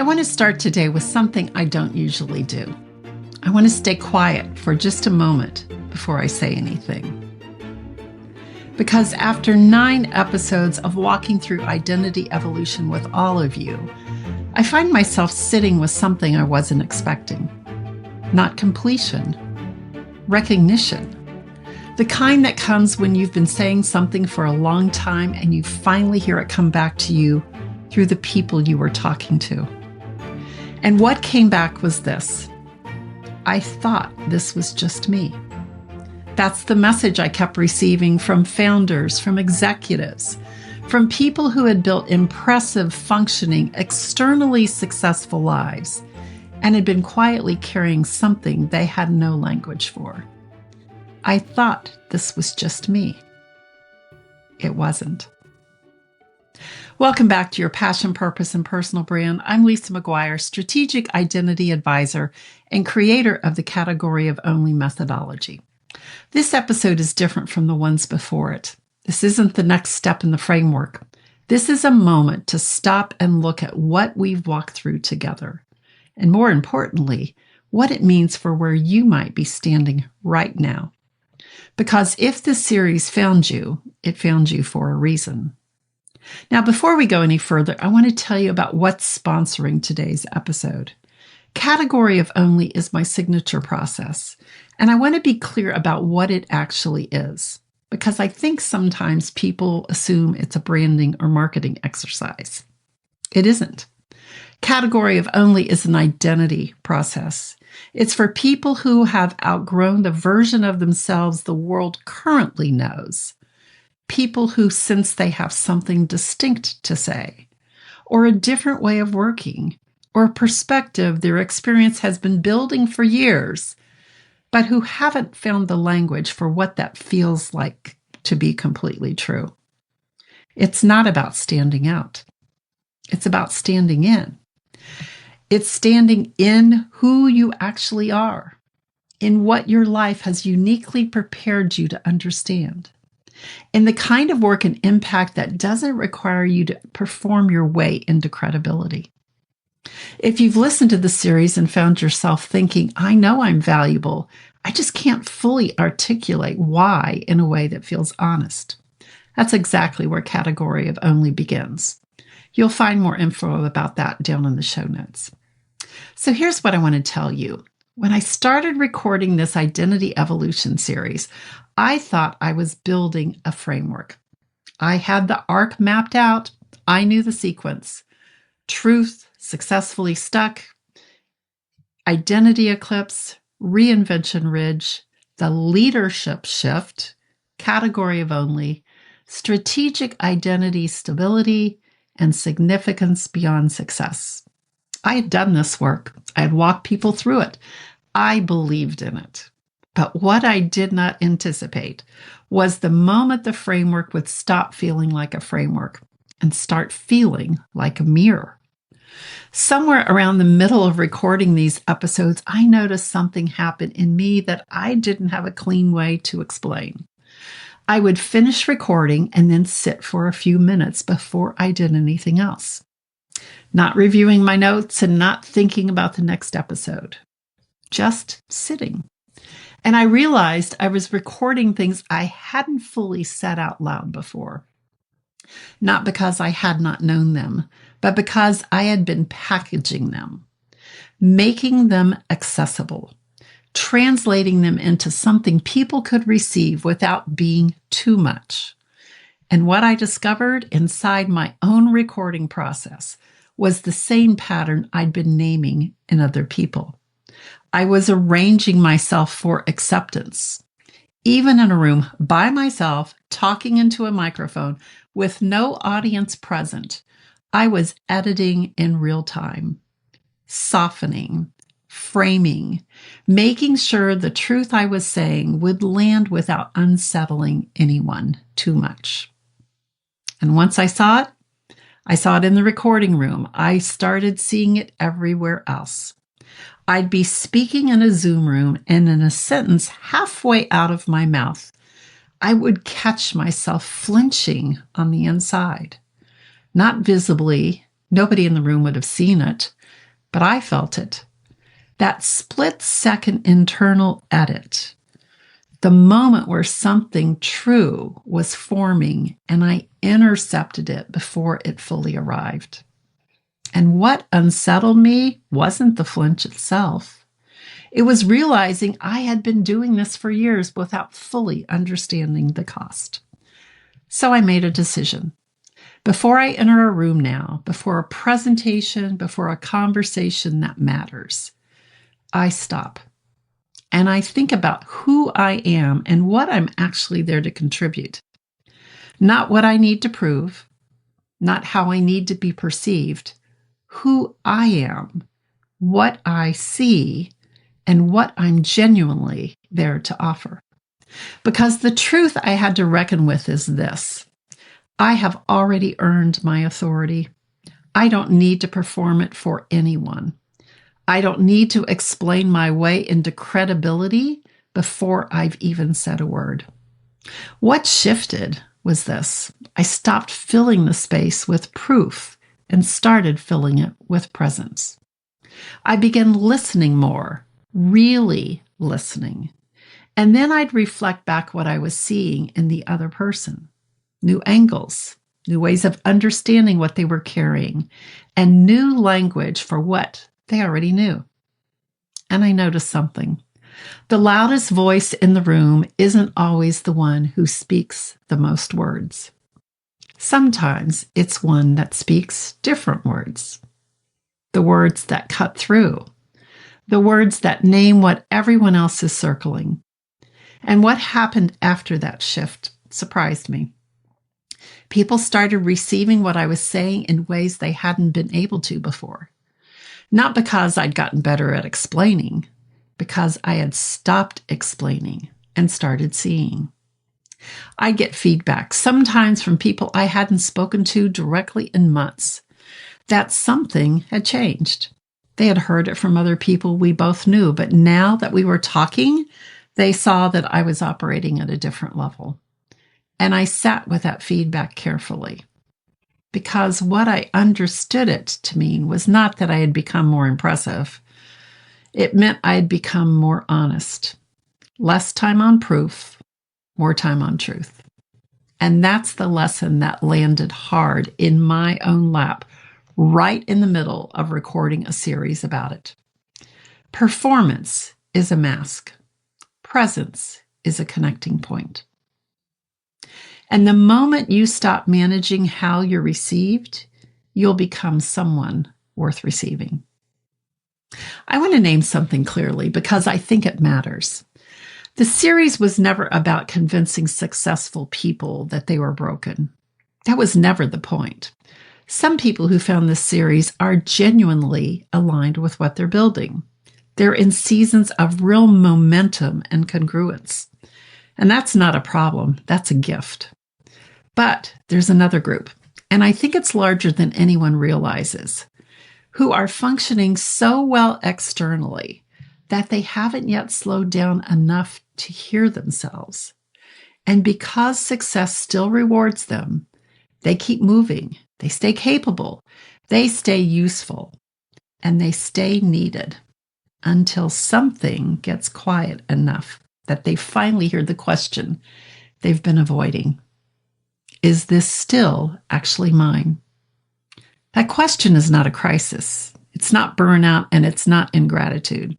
I want to start today with something I don't usually do. I want to stay quiet for just a moment before I say anything. Because after 9 episodes of walking through identity evolution with all of you, I find myself sitting with something I wasn't expecting. Not completion, recognition. The kind that comes when you've been saying something for a long time and you finally hear it come back to you through the people you were talking to. And what came back was this. I thought this was just me. That's the message I kept receiving from founders, from executives, from people who had built impressive, functioning, externally successful lives and had been quietly carrying something they had no language for. I thought this was just me. It wasn't. Welcome back to your Passion, Purpose, and Personal Brand. I'm Lisa McGuire, Strategic Identity Advisor and creator of the Category of Only methodology. This episode is different from the ones before it. This isn't the next step in the framework. This is a moment to stop and look at what we've walked through together. And more importantly, what it means for where you might be standing right now. Because if this series found you, it found you for a reason. Now, before we go any further, I want to tell you about what's sponsoring today's episode. Category of Only is my signature process, and I want to be clear about what it actually is, because I think sometimes people assume it's a branding or marketing exercise. It isn't. Category of Only is an identity process. It's for people who have outgrown the version of themselves the world currently knows. People who sense they have something distinct to say, or a different way of working, or a perspective their experience has been building for years, but who haven't found the language for what that feels like to be completely true. It's not about standing out. It's about standing in. It's standing in who you actually are, in what your life has uniquely prepared you to understand, in the kind of work and impact that doesn't require you to perform your way into credibility. If you've listened to the series and found yourself thinking, I know I'm valuable, I just can't fully articulate why in a way that feels honest, that's exactly where Category of Only begins. You'll find more info about that down in the show notes. So here's what I want to tell you. When I started recording this Identity Evolution series, I thought I was building a framework. I had the arc mapped out. I knew the sequence. Truth, successfully stuck, identity eclipse, reinvention ridge, the leadership shift, Category of Only, strategic identity stability, and significance beyond success. I had done this work. I had walked people through it. I believed in it. But what I did not anticipate was the moment the framework would stop feeling like a framework and start feeling like a mirror. Somewhere around the middle of recording these episodes, I noticed something happen in me that I didn't have a clean way to explain. I would finish recording and then sit for a few minutes before I did anything else. Not reviewing my notes and not thinking about the next episode. Just sitting. And I realized I was recording things I hadn't fully said out loud before. Not because I had not known them, but because I had been packaging them, making them accessible, translating them into something people could receive without being too much. And what I discovered inside my own recording process was the same pattern I'd been naming in other people. I was arranging myself for acceptance, even in a room by myself, talking into a microphone with no audience present. I was editing in real time, softening, framing, making sure the truth I was saying would land without unsettling anyone too much. And once I saw it in the recording room. I started seeing it everywhere else. I'd be speaking in a Zoom room, and in a sentence halfway out of my mouth, I would catch myself flinching on the inside. Not visibly, Nobody in the room would have seen it, but I felt it. That split-second internal edit, the moment where something true was forming and I intercepted it before it fully arrived. And what unsettled me wasn't the flinch itself. It was realizing I had been doing this for years without fully understanding the cost. So I made a decision. Before I enter a room now, before a presentation, before a conversation that matters, I stop and I think about who I am and what I'm actually there to contribute. Not what I need to prove, not how I need to be perceived, who I am, what I see, and what I'm genuinely there to offer. Because the truth I had to reckon with is this: I have already earned my authority. I don't need to perform it for anyone. I don't need to explain my way into credibility before I've even said a word. What shifted was this: I stopped filling the space with proof and started filling it with presence. I began listening more, really listening. And then I'd reflect back what I was seeing in the other person. New angles, new ways of understanding what they were carrying, and new language for what they already knew. And I noticed something. The loudest voice in the room isn't always the one who speaks the most words. Sometimes it's one that speaks different words. The words that cut through. The words that name what everyone else is circling. And what happened after that shift surprised me. People started receiving what I was saying in ways they hadn't been able to before. Not because I'd gotten better at explaining, because I had stopped explaining and started seeing. I get feedback, sometimes from people I hadn't spoken to directly in months, that something had changed. They had heard it from other people we both knew, but now that we were talking, they saw that I was operating at a different level. And I sat with that feedback carefully, because what I understood it to mean was not that I had become more impressive. It meant I had become more honest. Less time on proof, more time on truth. And that's the lesson that landed hard in my own lap, right in the middle of recording a series about it. Performance is a mask. Presence is a connecting point. And the moment you stop managing how you're received, you'll become someone worth receiving. I want to name something clearly because I think it matters. The series was never about convincing successful people that they were broken. That was never the point. Some people who found this series are genuinely aligned with what they're building. They're in seasons of real momentum and congruence. And that's not a problem, that's a gift. But there's another group, and I think it's larger than anyone realizes, who are functioning so well externally that they haven't yet slowed down enough to hear themselves. And because success still rewards them, they keep moving, they stay capable, they stay useful, and they stay needed until something gets quiet enough that they finally hear the question they've been avoiding. Is this still actually mine? That question is not a crisis. It's not burnout, and it's not ingratitude.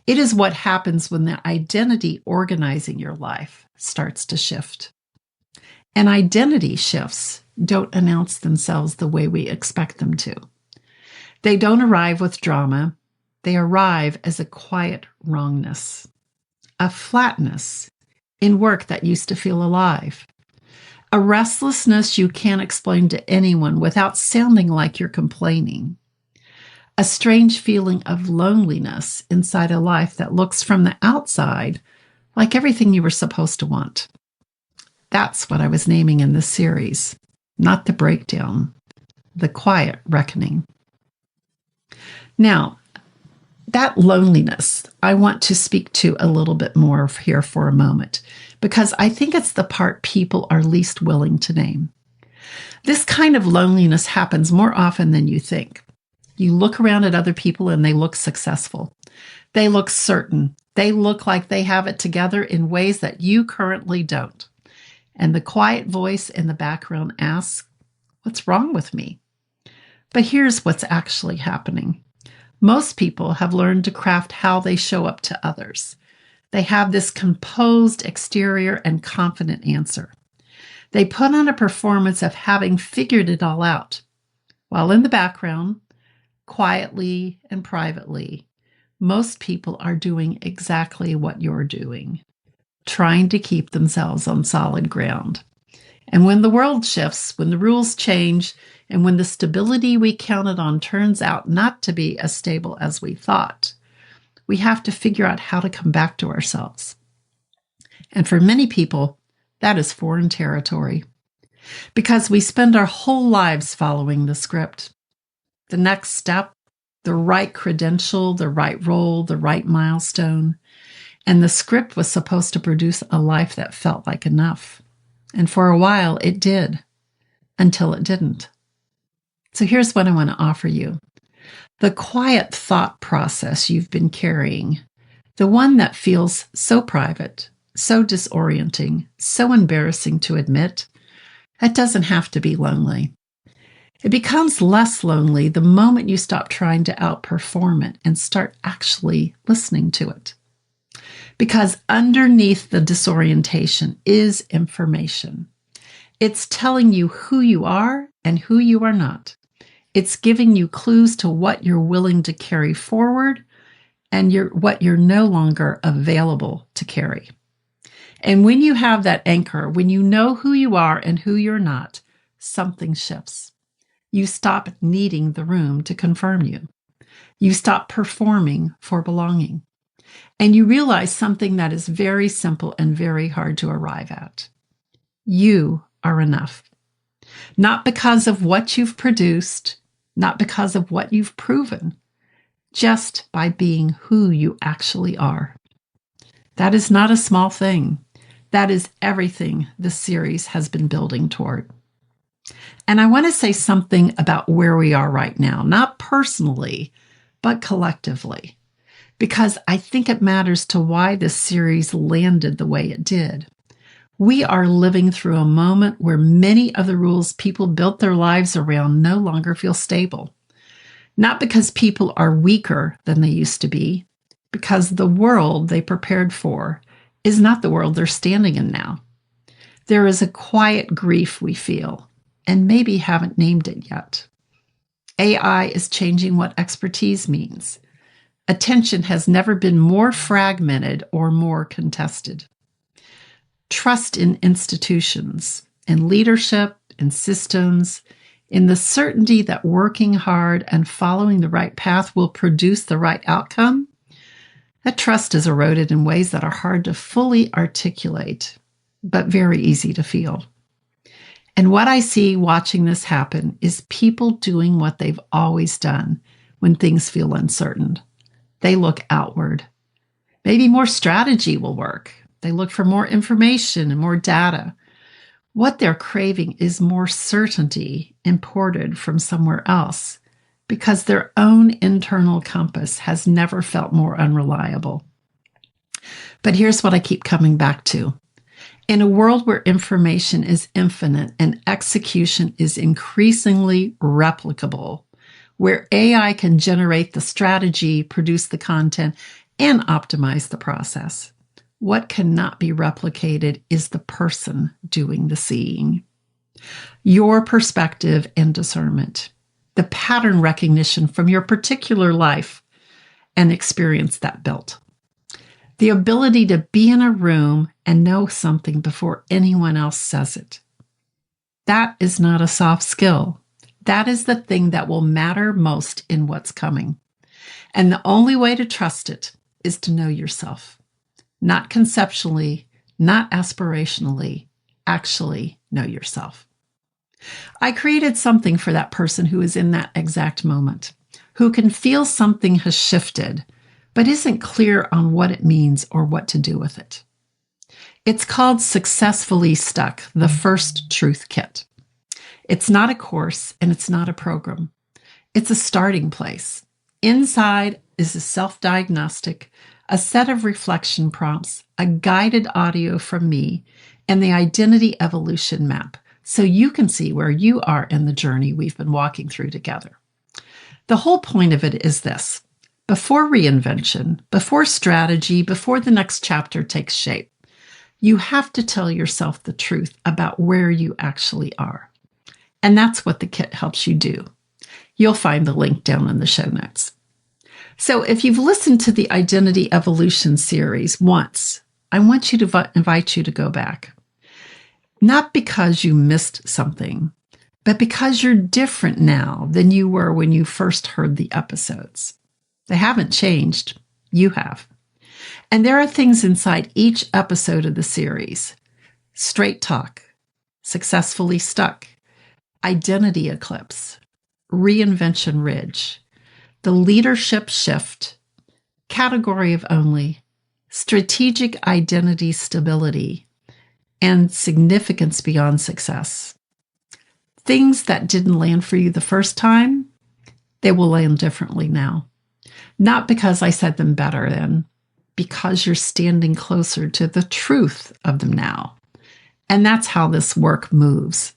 It is what happens when the identity organizing your life starts to shift. And identity shifts don't announce themselves the way we expect them to. They don't arrive with drama. They arrive as a quiet wrongness, a flatness in work that used to feel alive, a restlessness you can't explain to anyone without sounding like you're complaining, a strange feeling of loneliness inside a life that looks from the outside like everything you were supposed to want. That's what I was naming in this series, not the breakdown, the quiet reckoning. Now, that loneliness, I want to speak to a little bit more here for a moment, because I think it's the part people are least willing to name. This kind of loneliness happens more often than you think. You look around at other people and they look successful. They look certain. They look like they have it together in ways that you currently don't. And the quiet voice in the background asks, "What's wrong with me?" But here's what's actually happening. Most people have learned to craft how they show up to others. They have this composed exterior and confident answer. They put on a performance of having figured it all out, while in the background, quietly and privately, most people are doing exactly what you're doing, trying to keep themselves on solid ground. And when the world shifts, when the rules change, and when the stability we counted on turns out not to be as stable as we thought, we have to figure out how to come back to ourselves. And for many people, that is foreign territory, because we spend our whole lives following the script. The next step, the right credential, the right role, the right milestone. And the script was supposed to produce a life that felt like enough. And for a while it did, until it didn't. So here's what I want to offer you. The quiet thought process you've been carrying, the one that feels so private, so disorienting, so embarrassing to admit, it doesn't have to be lonely. It becomes less lonely the moment you stop trying to outperform it and start actually listening to it. Because underneath the disorientation is information. It's telling you who you are and who you are not. It's giving you clues to what you're willing to carry forward and what you're no longer available to carry. And when you have that anchor, when you know who you are and who you're not, something shifts. You stop needing the room to confirm you. You stop performing for belonging. And you realize something that is very simple and very hard to arrive at. You are enough. Not because of what you've produced, not because of what you've proven, just by being who you actually are. That is not a small thing. That is everything this series has been building toward. And I want to say something about where we are right now, not personally, but collectively, because I think it matters to why this series landed the way it did. We are living through a moment where many of the rules people built their lives around no longer feel stable. Not because people are weaker than they used to be, because the world they prepared for is not the world they're standing in now. There is a quiet grief we feel, and maybe haven't named it yet. AI is changing what expertise means. Attention has never been more fragmented or more contested. Trust in institutions, in leadership, in systems, in the certainty that working hard and following the right path will produce the right outcome, that trust is eroded in ways that are hard to fully articulate, but very easy to feel. And what I see watching this happen is people doing what they've always done when things feel uncertain. They look outward. Maybe more strategy will work. They look for more information and more data. What they're craving is more certainty imported from somewhere else because their own internal compass has never felt more unreliable. But here's what I keep coming back to. In a world where information is infinite and execution is increasingly replicable, where AI can generate the strategy, produce the content, and optimize the process, what cannot be replicated is the person doing the seeing. Your perspective and discernment, the pattern recognition from your particular life and experience that built. The ability to be in a room and know something before anyone else says it. That is not a soft skill. That is the thing that will matter most in what's coming. And the only way to trust it is to know yourself. Not conceptually, not aspirationally, actually know yourself. I created something for that person who is in that exact moment, who can feel something has shifted, but isn't clear on what it means or what to do with it. It's called Successfully Stuck, the First Truth Kit. It's not a course and it's not a program. It's a starting place. Inside is a self-diagnostic, a set of reflection prompts, a guided audio from me, and the identity evolution map, so you can see where you are in the journey we've been walking through together. The whole point of it is this: before reinvention, before strategy, before the next chapter takes shape, you have to tell yourself the truth about where you actually are. And that's what the kit helps you do. You'll find the link down in the show notes. So if you've listened to the Identity Evolution series once, I want you to invite you to go back. Not because you missed something, but because you're different now than you were when you first heard the episodes. They haven't changed. You have. And there are things inside each episode of the series: Straight Talk, Successfully Stuck, Identity Eclipse, Reinvention Ridge, the Leadership Shift, Category of Only, Strategic Identity Stability, and Significance Beyond Success. Things that didn't land for you the first time, they will land differently now. Not because I said them better then, because you're standing closer to the truth of them now. And that's how this work moves.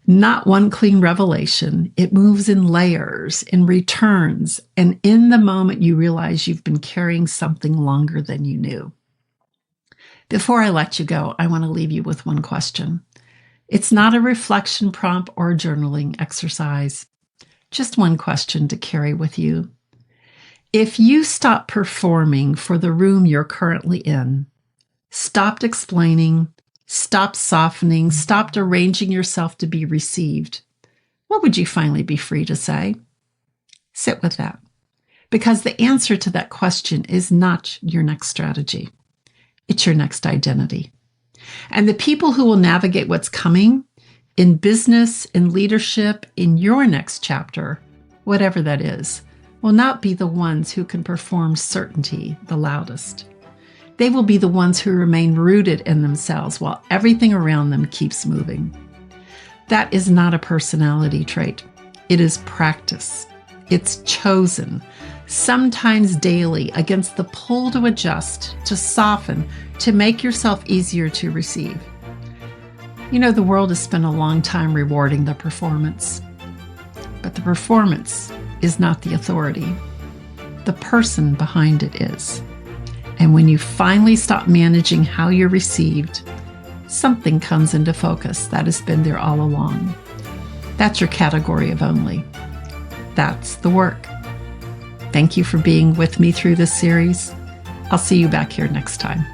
Not one clean revelation. It moves in layers, in returns, and in the moment you realize you've been carrying something longer than you knew. Before I let you go, I want to leave you with one question. It's not a reflection prompt or a journaling exercise. Just one question to carry with you. If you stop performing for the room you're currently in, stopped explaining, stopped softening, stopped arranging yourself to be received, what would you finally be free to say? Sit with that. Because the answer to that question is not your next strategy. It's your next identity. And the people who will navigate what's coming in business, in leadership, in your next chapter, whatever that is, will not be the ones who can perform certainty the loudest. They will be the ones who remain rooted in themselves while everything around them keeps moving. That is not a personality trait. It is practice. It's chosen, sometimes daily, against the pull to adjust, to soften, to make yourself easier to receive. You know, the world has spent a long time rewarding the performance, but the performance is not the authority. The person behind it is. And when you finally stop managing how you're received, something comes into focus that has been there all along. That's your category of only. That's the work. Thank you for being with me through this series. I'll see you back here next time.